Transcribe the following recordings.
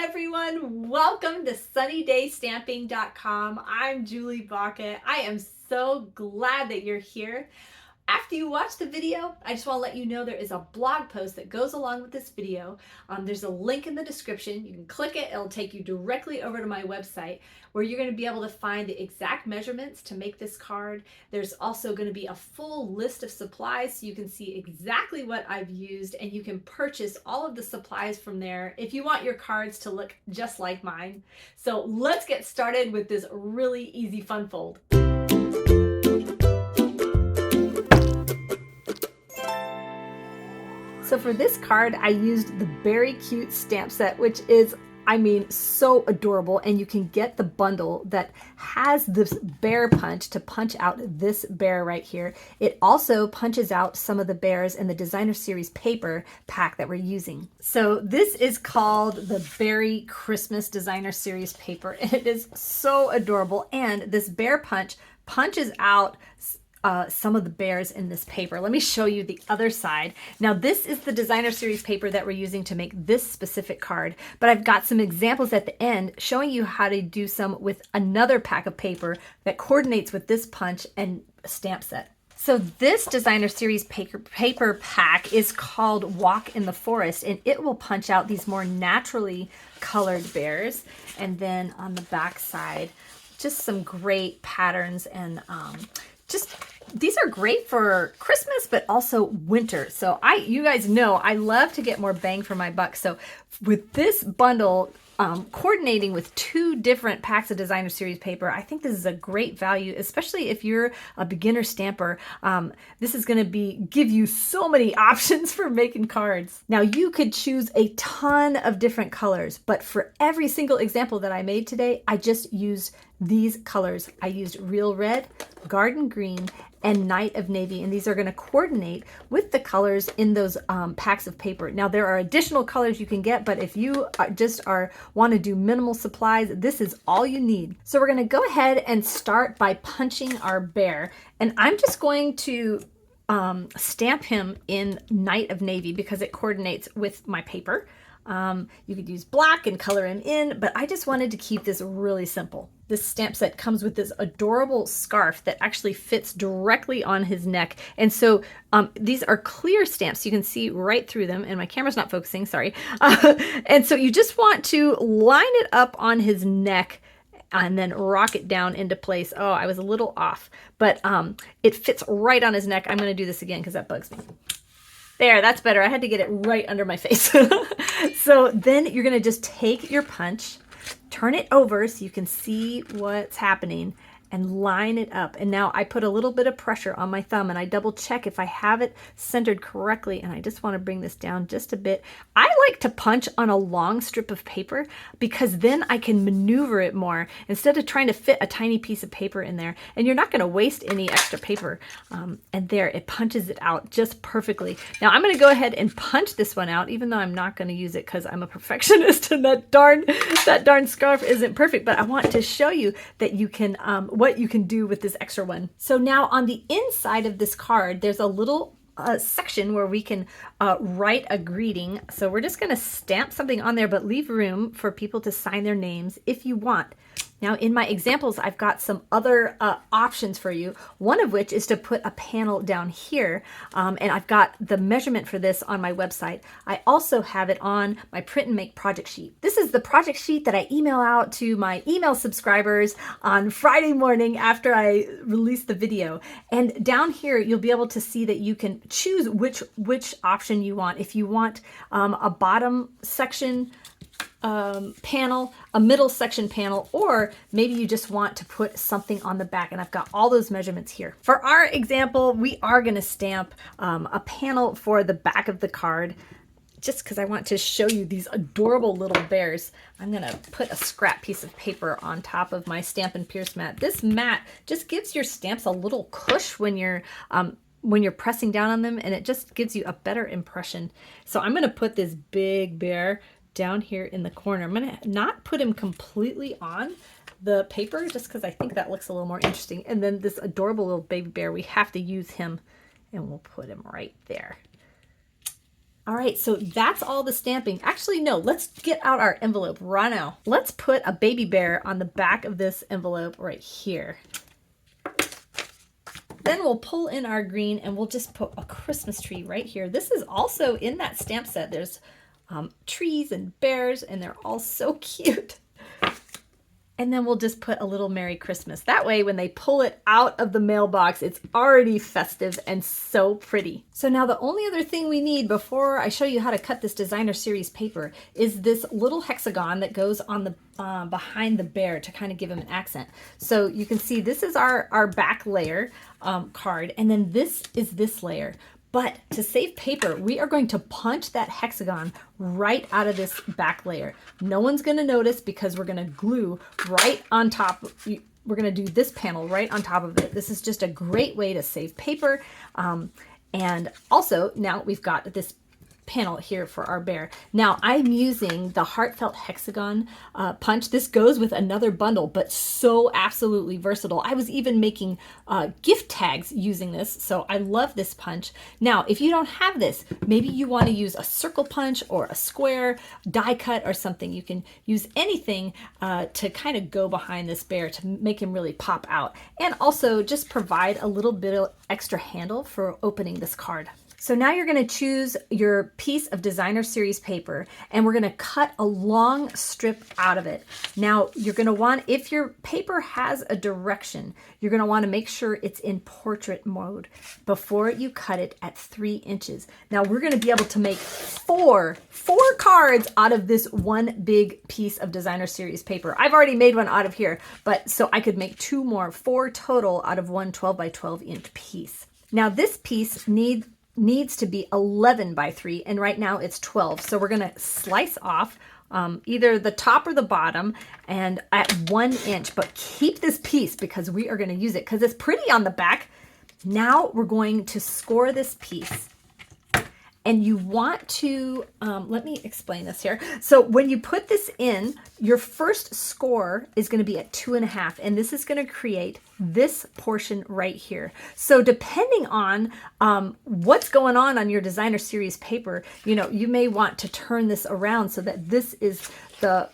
everyone, welcome to sunnydaystamping.com. I'm Julie Baca. I am so glad that you're here. After you watch the video, I just want to let you know there is a blog post that goes along with this video. There's a link in the description. You can click it. It'll take you directly over to my website where you're going to be able to find the exact measurements to make this card. There's also going to be a full list of supplies so you can see exactly what I've used, and you can purchase all of the supplies from there if you want your cards to look just like mine. So let's get started with this really easy fun fold. So for this card, I used the Very Cute stamp set, which is, so adorable. And you can get the bundle that has this bear punch to punch out this bear right here. It also punches out some of the bears in the designer series paper pack that we're using. So this is called the Berry Christmas designer series paper. And it is so adorable. And this bear punch punches out some of the bears in this paper. Let me show you the other side. Now this is the designer series paper that we're using to make this specific card, but I've got some examples at the end showing you how to do some with another pack of paper that coordinates with this punch and stamp set. So this designer series paper pack is called Walk in the Forest, and it will punch out these more naturally colored bears. And then on the back side, just some great patterns, and these are great for Christmas, but also winter. So you guys know I love to get more bang for my buck. So with this bundle, coordinating with two different packs of designer series paper, I think this is a great value, especially if you're a beginner stamper. This is going to give you so many options for making cards. Now you could choose a ton of different colors, but for every single example that I made today, I just used these colors. I used Real Red, Garden Green, and Night of Navy, and these are going to coordinate with the colors in those packs of paper. Now there are additional colors you can get, but if you want to do minimal supplies, this is all you need. So we're going to go ahead and start by punching our bear, and I'm just going to stamp him in Night of Navy because it coordinates with my paper. You could use black and color him in, but I just wanted to keep this really simple. This stamp set comes with this adorable scarf that actually fits directly on his neck. And so these are clear stamps. You can see right through them, and my camera's not focusing, sorry. And so you just want to line it up on his neck and then rock it down into place. Oh, I was a little off, but it fits right on his neck. I'm going to do this again because that bugs me. There, that's better. I had to get it right under my face. So then you're going to just take your punch, turn it over so you can see what's happening, and line it up. And now I put a little bit of pressure on my thumb, and I double check if I have it centered correctly, and I just want to bring this down just a bit. I like to punch on a long strip of paper because then I can maneuver it more instead of trying to fit a tiny piece of paper in there, and you're not going to waste any extra paper. And there, it punches it out just perfectly. Now I'm going to go ahead and punch this one out, even though I'm not going to use it because I'm a perfectionist and that darn scarf isn't perfect, but I want to show you that you can what you can do with this extra one. So now on the inside of this card, there's a little section where we can write a greeting. So we're just going to stamp something on there, but leave room for people to sign their names if you want. Now in my examples, I've got some other options for you, one of which is to put a panel down here, and I've got the measurement for this on my website. I also have it on my print and make project sheet. This is the project sheet that I email out to my email subscribers on Friday morning after I release the video. And down here, you'll be able to see that you can choose which option you want. If you want a bottom section panel, a middle section panel, or maybe you just want to put something on the back, and I've got all those measurements here. For our example, we are going to stamp a panel for the back of the card just because I want to show you these adorable little bears. I'm going to put a scrap piece of paper on top of my Stampin' Pierce mat. This mat just gives your stamps a little cush when you're pressing down on them, and it just gives you a better impression. So I'm going to put this big bear down here in the corner. I'm going to not put him completely on the paper just because I think that looks a little more interesting. And then this adorable little baby bear, we have to use him, and we'll put him right there. All right, so that's all the stamping. Actually, no, let's get out our envelope right now. Let's put a baby bear on the back of this envelope right here. Then we'll pull in our green and we'll just put a Christmas tree right here. This is also in that stamp set. There's trees and bears and they're all so cute. And then we'll just put a little Merry Christmas. That way, when they pull it out of the mailbox, it's already festive and so pretty. So now the only other thing we need before I show you how to cut this designer series paper is this little hexagon that goes on the behind the bear to kind of give him an accent. So you can see this is our back layer card, and then this is this layer. But to save paper, we are going to punch that hexagon right out of this back layer. No one's going to notice because we're going to glue right on top. We're going to do this panel right on top of it. This is just a great way to save paper. And also now we've got this panel here for our bear. Now I'm using the Heartfelt Hexagon punch. This goes with another bundle, but so absolutely versatile. I was even making gift tags using this, so I love this punch. Now, if you don't have this, maybe you want to use a circle punch or a square die cut or something. You can use anything to kind of go behind this bear to make him really pop out, and also just provide a little bit of extra handle for opening this card. So now you're going to choose your piece of designer series paper and we're going to cut a long strip out of it. Now you're going to want, if your paper has a direction, you're going to want to make sure it's in portrait mode before you cut it at 3 inches. Now we're going to be able to make four cards out of this one big piece of designer series paper. I've already made one out of here, but so I could make 2 more, 4 total out of one 12 by 12 inch piece. Now this piece needs to be 11 by 3, and right now it's 12. So we're going to slice off either the top or the bottom and at 1 inch, but keep this piece because we are going to use it because it's pretty on the back. Now we're going to score this piece. And you want to, let me explain this here. So when you put this in, your first score is going to be at 2.5, and this is going to create this portion right here. So depending on what's going on your designer series paper, you know, you may want to turn this around so that this is the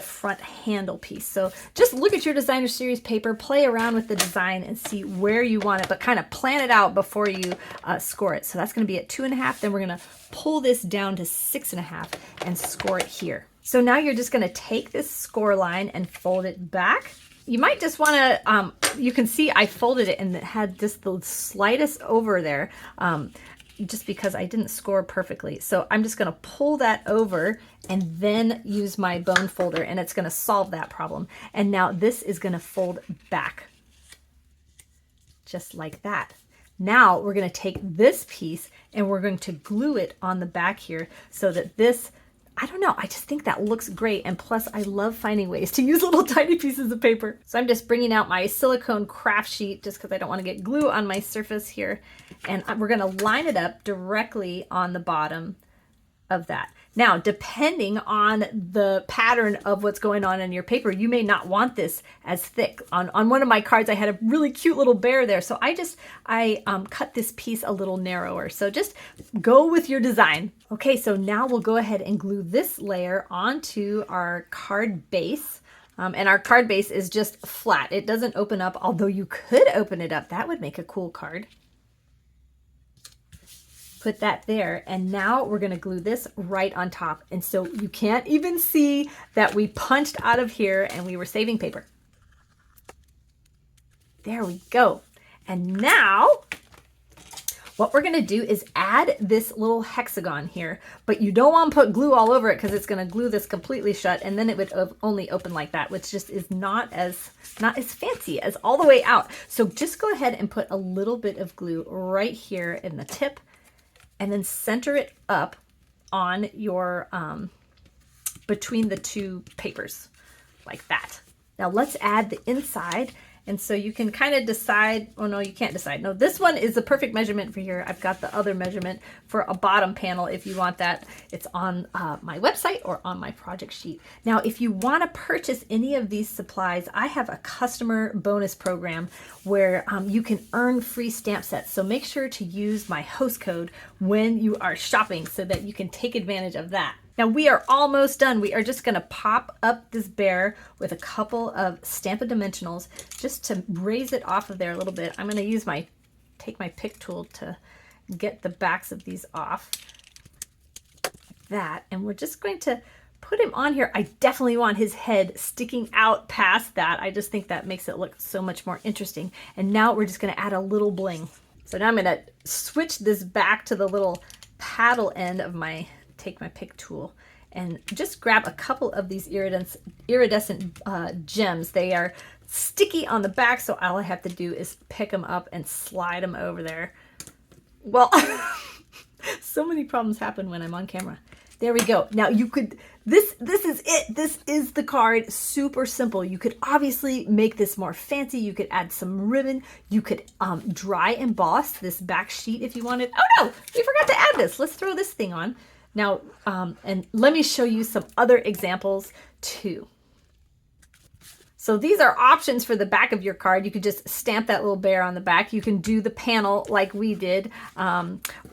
front handle piece. So just look at your designer series paper, play around with the design and see where you want it, but kind of plan it out before you score it. So that's going to be at 2.5. Then we're going to pull this down to 6.5 and score it here. So now you're just going to take this score line and fold it back. You might just want to, you can see I folded it and it had just the slightest over there. Just because I didn't score perfectly. So I'm just going to pull that over and then use my bone folder, and it's going to solve that problem. And now this is going to fold back just like that. Now we're going to take this piece and we're going to glue it on the back here so that this, I don't know, I just think that looks great. And plus I love finding ways to use little tiny pieces of paper. So I'm just bringing out my silicone craft sheet just because I don't want to get glue on my surface here. And we're going to line it up directly on the bottom of that. Now, depending on the pattern of what's going on in your paper, you may not want this as thick. On one of my cards, I had a really cute little bear there. So I cut this piece a little narrower. So just go with your design. Okay, so now we'll go ahead and glue this layer onto our card base. And our card base is just flat. It doesn't open up, although you could open it up. That would make a cool card. Put that there, and now we're going to glue this right on top. And so you can't even see that we punched out of here and we were saving paper. There we go. And now what we're going to do is add this little hexagon here, but you don't want to put glue all over it because it's going to glue this completely shut, and then it would only open like that, which just is not as fancy as all the way out. So just go ahead and put a little bit of glue right here in the tip, and then center it up on your, between the two papers like that. Now let's add the inside, And so you can kind of decide, oh no, you can't decide. No, this one is the perfect measurement for here. I've got the other measurement for a bottom panel if you want that. It's on my website or on my project sheet. Now, if you want to purchase any of these supplies, I have a customer bonus program where you can earn free stamp sets. So make sure to use my host code when you are shopping so that you can take advantage of that. Now we are almost done. We are just gonna pop up this bear with a couple of Stampin' Dimensionals just to raise it off of there a little bit. I'm gonna use take my pick tool to get the backs of these off. Like that, and we're just going to put him on here. I definitely want his head sticking out past that. I just think that makes it look so much more interesting. And now we're just gonna add a little bling. So now I'm gonna switch this back to the little paddle end of take my pick tool and just grab a couple of these iridescent gems. They are sticky on the back, so all I have to do is pick them up and slide them over there. Well, so many problems happen when I'm on camera. There we go. Now you could, this is it. This is the card. Super simple. You could obviously make this more fancy. You could add some ribbon. You could dry emboss this back sheet if you wanted. Oh no, we forgot to add this. Let's throw this thing on. Now, and let me show you some other examples too. So these are options for the back of your card. You could just stamp that little bear on the back. You can do the panel like we did.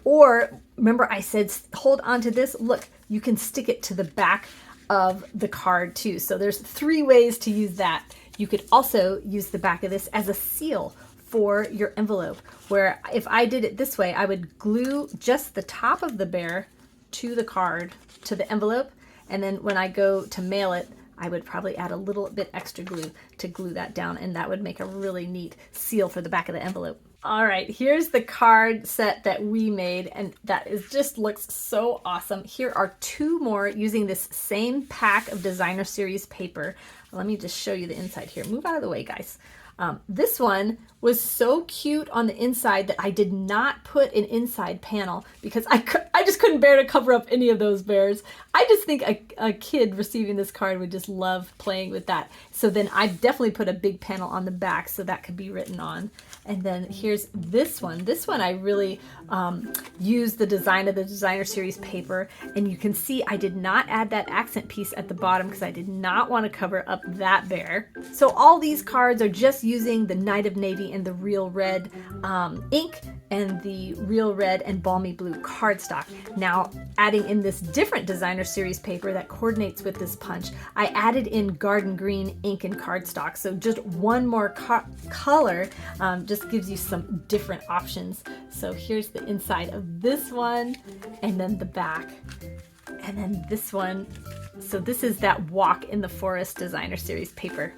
Or remember I said, hold on to this. Look, you can stick it to the back of the card too. So there's 3 ways to use that. You could also use the back of this as a seal for your envelope, where if I did it this way, I would glue just the top of the bear to the card, to the envelope, and then when I go to mail it, I would probably add a little bit extra glue to glue that down, and that would make a really neat seal for the back of the envelope. All right, here's the card set that we made, and that is just looks so awesome. Here are 2 more using this same pack of Designer Series paper. Let me just show you the inside here. Move out of the way, guys. This one was so cute on the inside that I did not put an inside panel because I just couldn't bear to cover up any of those bears. I just think a kid receiving this card would just love playing with that. So then I definitely put a big panel on the back so that could be written on. And then here's this one. This one I really used the design of the Designer Series paper, and you can see I did not add that accent piece at the bottom because I did not want to cover up that bear. So all these cards are just using the Night of Navy and the Real Red ink and the Real Red and Balmy Blue cardstock. Now adding in this different Designer Series paper that coordinates with this punch, I added in Garden Green ink and cardstock. So just one more color just gives you some different options. So here's the inside of this one, and then the back, and then this one. So this is that Walk in the Forest Designer Series paper.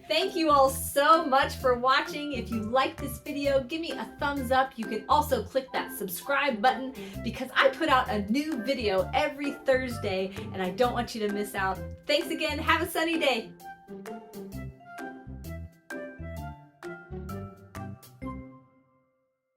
Thank you all so much for watching. If you like this video, give me a thumbs up. You can also click that subscribe button because I put out a new video every Thursday and I don't want you to miss out. Thanks again. Have a sunny day.